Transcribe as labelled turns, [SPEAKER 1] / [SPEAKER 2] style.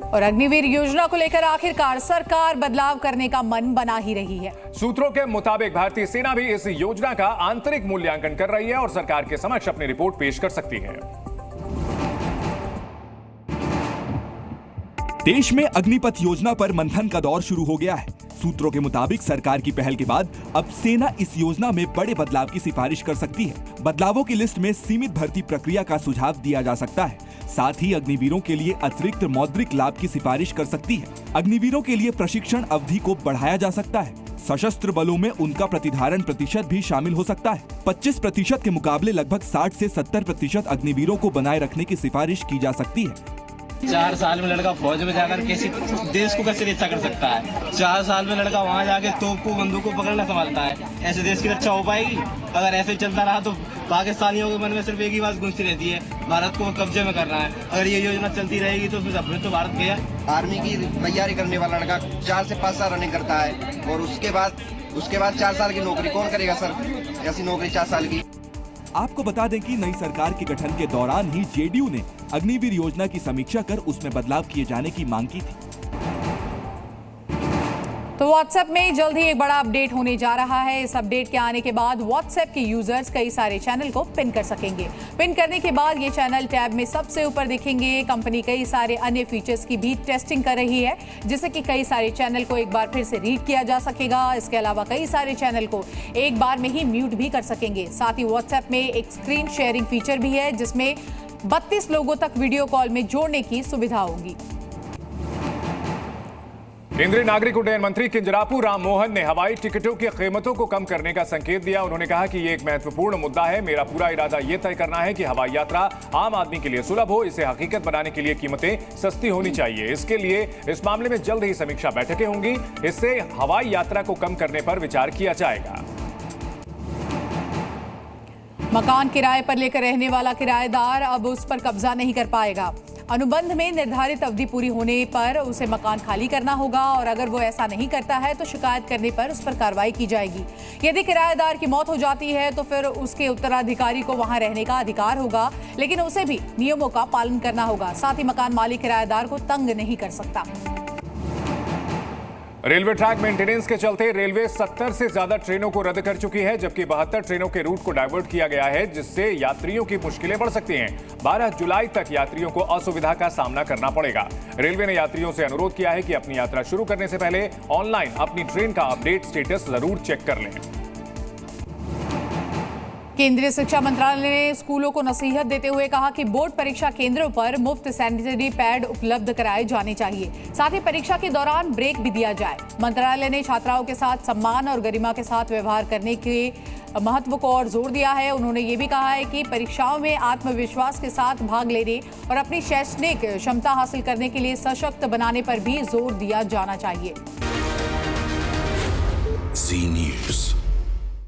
[SPEAKER 1] और अग्निवीर योजना को लेकर आखिरकार सरकार बदलाव करने का मन बना ही रही है।
[SPEAKER 2] सूत्रों के मुताबिक भारतीय सेना भी इस योजना का आंतरिक मूल्यांकन कर रही है और सरकार के समक्ष अपनी रिपोर्ट पेश कर सकती है।
[SPEAKER 3] देश में अग्निपथ योजना पर मंथन का दौर शुरू हो गया है। सूत्रों के मुताबिक सरकार की पहल के बाद अब सेना इस योजना में बड़े बदलाव की सिफारिश कर सकती है। बदलावों की लिस्ट में सीमित भर्ती प्रक्रिया का सुझाव दिया जा सकता है। साथ ही अग्निवीरों के लिए अतिरिक्त मौद्रिक लाभ की सिफारिश कर सकती है। अग्निवीरों के लिए प्रशिक्षण अवधि को बढ़ाया जा सकता है। सशस्त्र बलों में उनका प्रतिधारण प्रतिशत भी शामिल हो सकता है। 25% के मुकाबले लगभग 60 से 70% अग्निवीरों को बनाए रखने की सिफारिश की जा सकती है।
[SPEAKER 4] 4 साल में लड़का फौज में जाकर कैसे देश को कैसे रक्षा कर सकता है? 4 साल में लड़का वहाँ जाके तोप को बंदूक को पकड़ना संभालता है। ऐसे देश की रक्षा हो पाएगी? अगर ऐसे चलता रहा तो पाकिस्तानियों के मन में सिर्फ एक ही बात गूंजती रहती है, भारत को कब्जे में करना है। अगर ये योजना चलती रहेगी तो फिर तो भारत गया।
[SPEAKER 5] आर्मी की तैयारी करने वाला लड़का 4 से 5 साल रनिंग करता है और उसके बाद 4 साल की नौकरी कौन करेगा सर? ऐसी नौकरी 4 साल की।
[SPEAKER 3] आपको बता दें कि नई सरकार के गठन के दौरान ही जेडीयू ने अग्निवीर योजना की समीक्षा कर उसमें बदलाव किए जाने की मांग की थी।
[SPEAKER 1] तो व्हाट्सएप में जल्द ही एक बड़ा अपडेट होने जा रहा है। इस अपडेट के आने के बाद व्हाट्सएप के यूजर्स कई सारे चैनल को पिन कर सकेंगे। पिन करने के बाद ये चैनल टैब में सबसे ऊपर दिखेंगे। कंपनी कई सारे अन्य फीचर्स की भी टेस्टिंग कर रही है, जिससे कि कई सारे चैनल को एक बार फिर से रीड किया जा सकेगा। इसके अलावा कई सारे चैनल को एक बार में ही म्यूट भी कर सकेंगे। साथ ही व्हाट्सएप में एक स्क्रीन शेयरिंग फीचर भी है, जिसमें 32 लोगों तक वीडियो कॉल में जोड़ने की सुविधा होगी।
[SPEAKER 2] केंद्रीय नागरिक उड्डयन मंत्री किंजरापू राम मोहन ने हवाई टिकटों की कीमतों को कम करने का संकेत दिया। उन्होंने कहा कि ये एक महत्वपूर्ण मुद्दा है। मेरा पूरा इरादा ये तय करना है कि हवाई यात्रा आम आदमी के लिए सुलभ हो। इसे हकीकत बनाने के लिए कीमतें सस्ती होनी चाहिए। इसके लिए इस मामले में जल्द ही समीक्षा बैठकें होंगी। इससे हवाई यात्रा को कम करने पर विचार किया जाएगा।
[SPEAKER 1] मकान किराए पर लेकर रहने वाला किराएदार अब उस पर कब्जा नहीं कर पाएगा। अनुबंध में निर्धारित अवधि पूरी होने पर उसे मकान खाली करना होगा और अगर वो ऐसा नहीं करता है तो शिकायत करने पर उस पर कार्रवाई की जाएगी। यदि किराएदार की मौत हो जाती है तो फिर उसके उत्तराधिकारी को वहां रहने का अधिकार होगा, लेकिन उसे भी नियमों का पालन करना होगा। साथ ही मकान मालिक किराएदार को तंग नहीं कर सकता।
[SPEAKER 2] रेलवे ट्रैक मेंटेनेंस के चलते रेलवे 70 से ज्यादा ट्रेनों को रद्द कर चुकी है, जबकि 72 ट्रेनों के रूट को डाइवर्ट किया गया है, जिससे यात्रियों की मुश्किलें बढ़ सकती हैं। 12 जुलाई तक यात्रियों को असुविधा का सामना करना पड़ेगा। रेलवे ने यात्रियों से अनुरोध किया है कि अपनी यात्रा शुरू करने से पहले ऑनलाइन अपनी ट्रेन का अपडेट स्टेटस जरूर चेक कर लें।
[SPEAKER 1] केंद्रीय शिक्षा मंत्रालय ने स्कूलों को नसीहत देते हुए कहा कि बोर्ड परीक्षा केंद्रों पर मुफ्त सैनिटरी पैड उपलब्ध कराए जाने चाहिए। साथ ही परीक्षा के दौरान ब्रेक भी दिया जाए। मंत्रालय ने छात्राओं के साथ सम्मान और गरिमा के साथ व्यवहार करने के महत्व को और जोर दिया है। उन्होंने ये भी कहा है कि परीक्षाओं में आत्मविश्वास के साथ भाग लेने और अपनी शैक्षणिक क्षमता हासिल करने के लिए सशक्त बनाने पर भी जोर दिया जाना चाहिए।
[SPEAKER 6] जी न्यूज़।